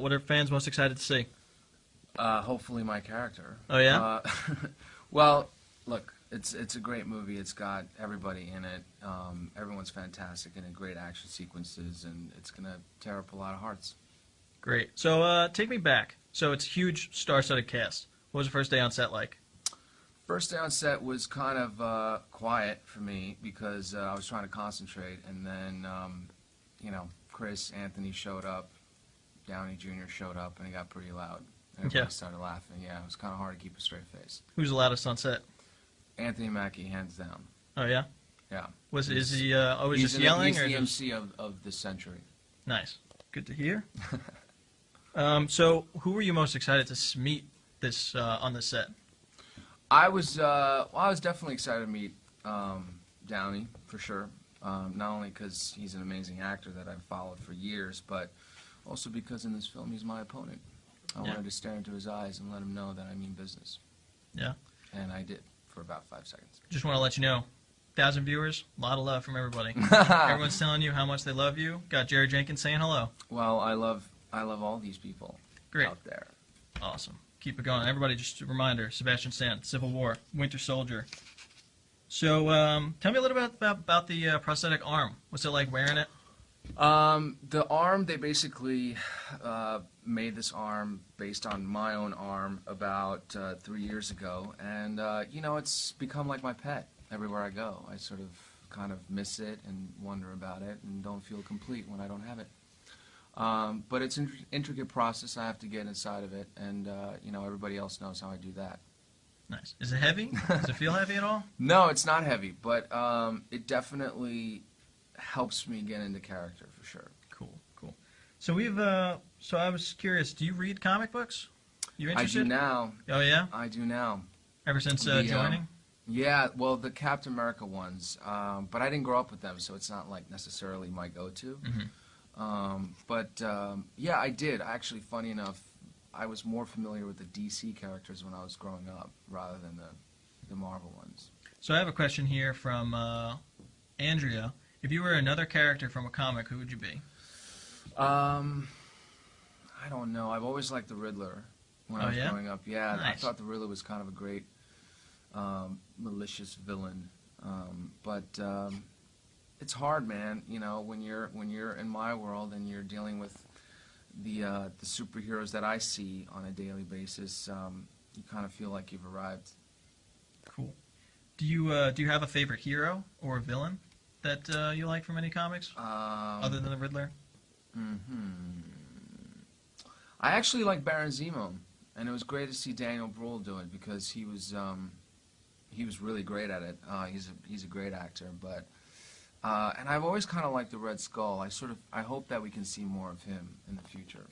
What are fans most excited to see? Hopefully my character. Oh, yeah? Well, look, it's a great movie. It's got everybody in it. Everyone's fantastic in it. Great action sequences, and it's gonna tear up a lot of hearts. Great. So take me back. So it's a huge star-studded cast. What was the first day on set like? First day on set was kind of quiet for me because I was trying to concentrate, and then Chris, Anthony showed up, Downey Jr. showed up, and it got pretty loud. Everybody started laughing. Yeah, it was kind of hard to keep a straight face. Who's the loudest on set? Anthony Mackie, hands down. Oh, yeah? Yeah. Is he always just yelling? He's or the just... MC of the century. Nice. Good to hear. So who were you most excited to meet this on the set? I was definitely excited to meet Downey, for sure. Not only because he's an amazing actor that I've followed for years, but also because in this film he's my opponent. I wanted to stare into his eyes and let him know that I mean business. Yeah. And I did for about 5 seconds. Just want to let you know, 1,000 viewers, a lot of love from everybody. Everyone's telling you how much they love you. Got Jerry Jenkins saying hello. Well, I love all these people out there. Awesome. Keep it going. Everybody, just a reminder, Sebastian Stan, Civil War, Winter Soldier. So tell me a little bit about the prosthetic arm. What's it like wearing it? The arm, they basically made this arm based on my own arm about 3 years ago, and it's become like my pet everywhere I go. I sort of kind of miss it and wonder about it and don't feel complete when I don't have it. But it's an intricate process. I have to get inside of it, and everybody else knows how I do that. Nice. Is it heavy? Does it feel heavy at all? No, it's not heavy, but it definitely helps me get into character for sure. Cool. So so I was curious. Do you read comic books? You interested? I do now. Oh yeah. I do now. Ever since joining? Yeah. Well, the Captain America ones, but I didn't grow up with them, so it's not like necessarily my go-to. Mm-hmm. Yeah, I did. Actually, funny enough, I was more familiar with the DC characters when I was growing up rather than the Marvel ones. So I have a question here from Andrea. If you were another character from a comic, who would you be? I don't know. I've always liked the Riddler when I was growing up. Yeah, nice. I thought the Riddler was kind of a great malicious villain. It's hard, man. When you're in my world and you're dealing with the superheroes that I see on a daily basis, you kind of feel like you've arrived. Cool. Do you have a favorite hero or villain that you like from any comics other than the Riddler? I actually like Baron Zemo, and it was great to see Daniel Bruhl do it because he was really great at it. He's a great actor, but. And I've always kind of liked the Red Skull. I hope that we can see more of him in the future.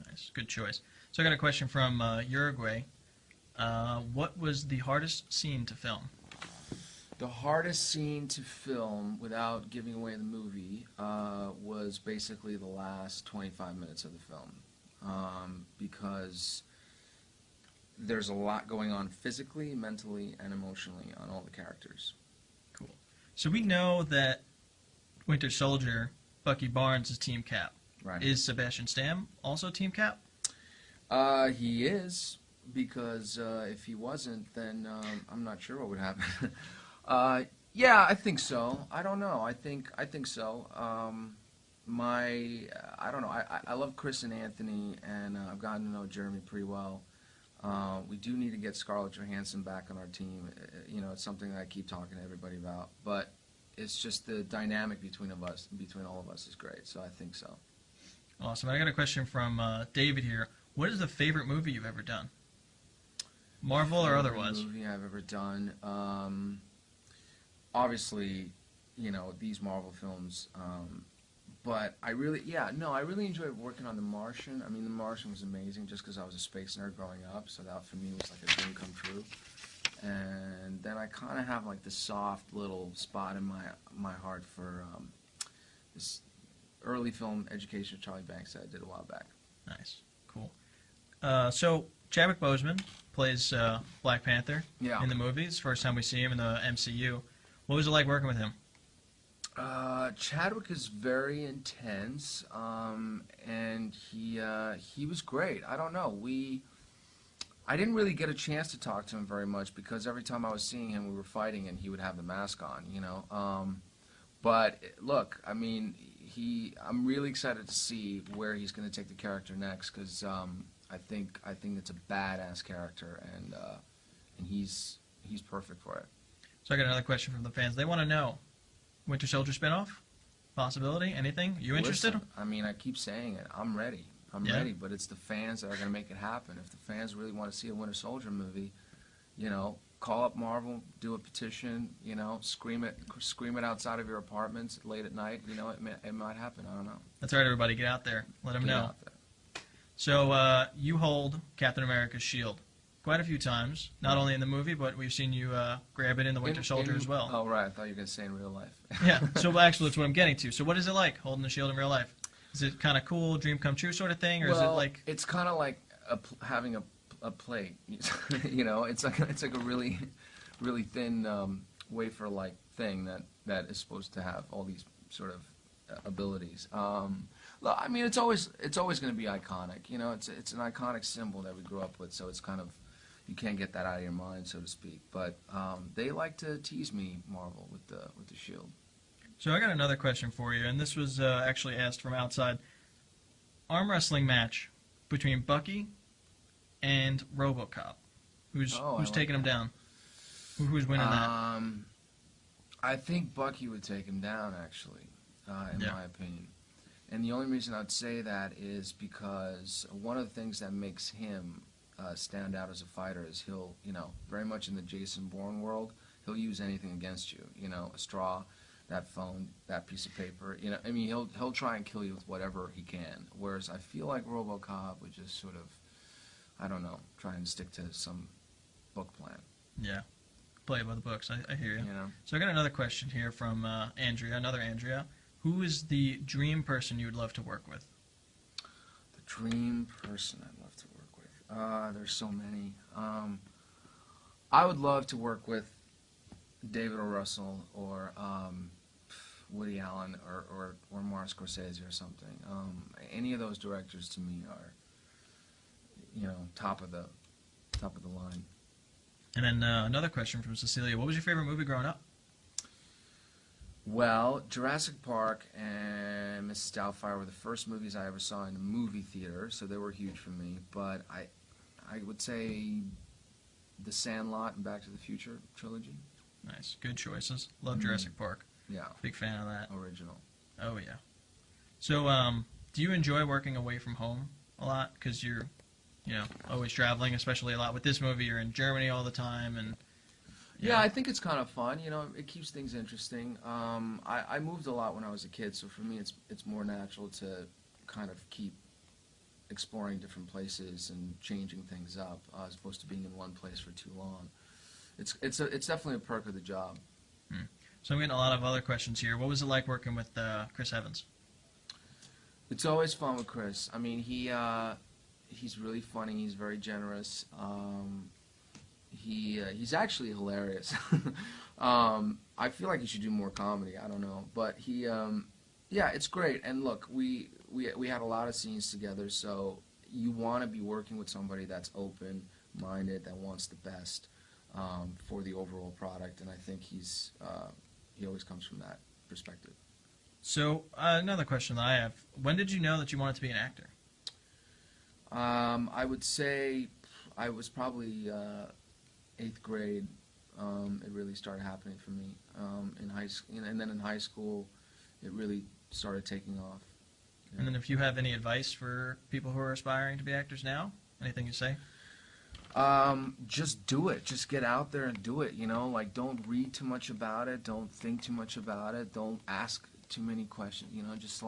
Nice, good choice. So I got a question from Uruguay. What was the hardest scene to film? The hardest scene to film, without giving away the movie, was basically the last 25 minutes of the film, because there's a lot going on physically, mentally, and emotionally on all the characters. Cool. So we know that Winter Soldier, Bucky Barnes, is team cap. Right. Is Sebastian Stan also team cap? He is, because if he wasn't, then I'm not sure what would happen. Yeah, I think so. I don't know. I think so. I don't know. I love Chris and Anthony, and I've gotten to know Jeremy pretty well. We do need to get Scarlett Johansson back on our team. It's something that I keep talking to everybody about. But it's just the dynamic between all of us is great. So I think so. Awesome. I got a question from David here. What is the favorite movie you've ever done? Marvel or otherwise? Movie I've ever done. Obviously, these Marvel films. But I really enjoyed working on The Martian. I mean, The Martian was amazing just because I was a space nerd growing up, so that for me was like a dream come true. And then I kind of have like this soft little spot in my heart for this early film Education of Charlie Banks that I did a while back. Nice, cool. So Chadwick Boseman plays Black Panther in the movies. First time we see him in the MCU. What was it like working with him? Chadwick is very intense, and he was great. I don't know. I didn't really get a chance to talk to him very much because every time I was seeing him, we were fighting, and he would have the mask on, you know. But look, I mean, I'm really excited to see where he's going to take the character next because I think it's a badass character, and he's perfect for it. So I got another question from the fans. They want to know, Winter Soldier spinoff? Possibility? Anything? You interested? Listen, I mean, I keep saying it. I'm ready. I'm Yeah. ready, but it's the fans that are going to make it happen. If the fans really want to see a Winter Soldier movie, you know, call up Marvel, do a petition, you know, scream it outside of your apartments late at night. You know, it might happen. I don't know. That's right, everybody. Get out there. Let them Get know. out there. So you hold Captain America's shield quite a few times, not only in the movie, but we've seen you grab it in the Winter Soldier as well. Oh, right. I thought you were going to say in real life. Yeah. So actually, that's what I'm getting to. So what is it like holding the shield in real life? Is it kind of cool, dream come true sort of thing, or is it like? It's kind of like having a plate. You know, it's like a really thin wafer like thing that is supposed to have all these sort of abilities. Look, I mean, it's always going to be iconic. You know, it's an iconic symbol that we grew up with, so it's kind of, you can't get that out of your mind, so to speak. But they like to tease me, Marvel, with the shield. So I got another question for you, and this was actually asked from outside. Arm wrestling match between Bucky and RoboCop. Who's taking him down? Who's winning that? I think Bucky would take him down, actually, in my opinion. And the only reason I'd say that is because one of the things that makes him stand out as a fighter is he'll, you know, very much in the Jason Bourne world, he'll use anything against you. You know, a straw, that phone, that piece of paper. You know, I mean, he'll try and kill you with whatever he can. Whereas I feel like RoboCop would just sort of, I don't know, try and stick to some book plan. Yeah, play by the books. I hear you. You know. So I got another question here from Andrea, another Andrea. Who is the dream person you would love to work with? The dream person I'd love to work with. There's so many. I would love to work with David O. Russell or Woody Allen or Martin Scorsese or something. Any of those directors to me are, you know, top of the line. And then another question from Cecilia. What was your favorite movie growing up? Well, Jurassic Park and Mrs. Doubtfire were the first movies I ever saw in a movie theater, so they were huge for me. But I would say The Sandlot and Back to the Future trilogy. Nice. Good choices. Love Jurassic Park. Yeah. Big fan of that. Original. Oh, yeah. So do you enjoy working away from home a lot? Because you're, you know, always traveling, especially a lot. With this movie, you're in Germany all the time. And yeah, I think it's kind of fun. You know, it keeps things interesting. I moved a lot when I was a kid, so for me it's more natural to kind of keep exploring different places and changing things up as opposed to being in one place for too long. It's definitely a perk of the job. So I'm getting a lot of other questions here. What was it like working with Chris Evans? It's always fun with Chris. I mean, he's really funny. He's very generous. He's actually hilarious. I feel like he should do more comedy. I don't know, but yeah, it's great. And look, we had a lot of scenes together, so you want to be working with somebody that's open-minded, that wants the best for the overall product. And I think he always comes from that perspective. So another question that I have: when did you know that you wanted to be an actor? I would say I was probably 8th grade. It really started happening for me in high school, and then in high school, it really started taking off. Yeah. And then, if you have any advice for people who are aspiring to be actors now, anything you say? Just do it. Just get out there and do it. You know, like don't read too much about it. Don't think too much about it. Don't ask too many questions. You know, just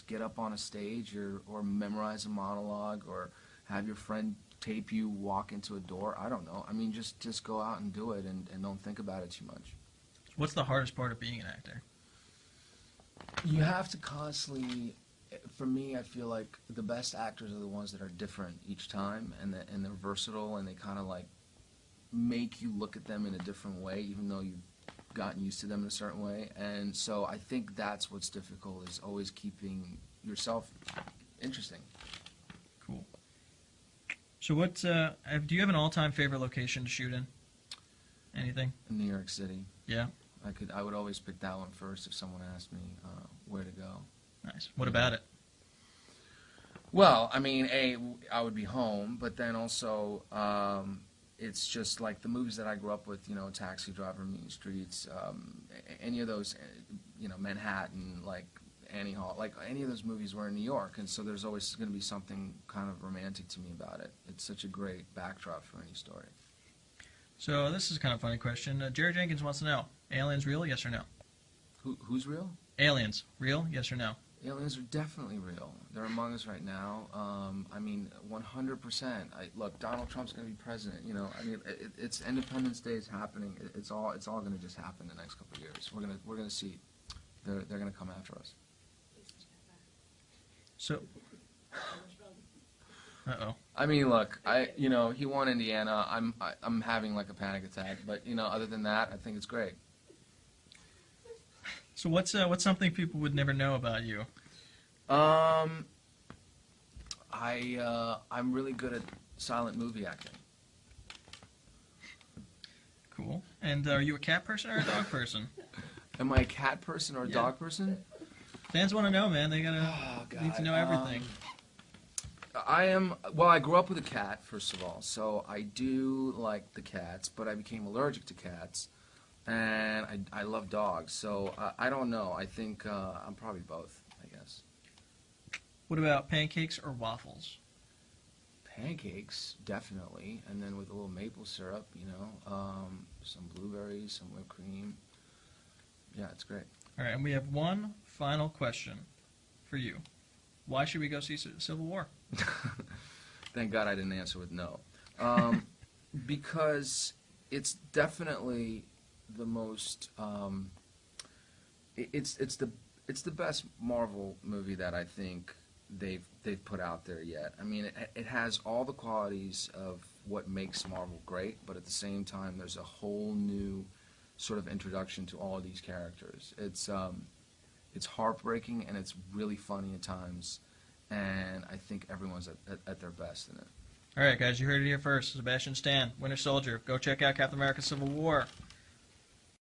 get up on a stage or memorize a monologue or have your friend tape you walk into a door. I don't know. I mean, just go out and do it and don't think about it too much. What's the hardest part of being an actor? You have to constantly, for me, I feel like the best actors are the ones that are different each time and they're versatile and they kind of like make you look at them in a different way, even though you gotten used to them in a certain way, and so I think that's what's difficult, is always keeping yourself interesting. Cool. So what, do you have an all-time favorite location to shoot in? Anything? New York City. Yeah? I would always pick that one first if someone asked me where to go. Nice. What about it? Well, I mean, I would be home, but then also, it's just like the movies that I grew up with, Taxi Driver, Mean Streets, any of those, Manhattan, like Annie Hall, like any of those movies were in New York, and so there's always going to be something kind of romantic to me about it. It's such a great backdrop for any story. So this is kind of a funny question. Jerry Jenkins wants to know, aliens real, yes or no? Who's real? Aliens, real, yes or no? Aliens are definitely real. They're among us right now. 100%. Look, Donald Trump's going to be president. It's Independence Day is happening. It's all going to just happen in the next couple of years. We're going to see. They're going to come after us. So. Uh-oh. I mean, look, he won Indiana. I'm having like a panic attack, but other than that, I think it's great. So what's something people would never know about you? I'm really good at silent movie acting. Cool. And are you a cat person or a dog person? Am I a cat person or a dog person? Fans want to know, man. They need to know everything. Well, I grew up with a cat, first of all, so I do like the cats, but I became allergic to cats. And I love dogs, so I don't know. I think I'm probably both, I guess. What about pancakes or waffles? Pancakes, definitely, and then with a little maple syrup, some blueberries, some whipped cream. Yeah, it's great. All right, and we have one final question for you. Why should we go see Civil War? Thank God I didn't answer with no. Because it's definitely the most it's the best Marvel movie that I think they've put out there yet. I mean, it has all the qualities of what makes Marvel great, but at the same time there's a whole new sort of introduction to all of these characters. It's heartbreaking and it's really funny at times, and I think everyone's at their best in it. All right, guys, you heard it here first. Sebastian Stan, Winter Soldier. Go check out Captain America: Civil War.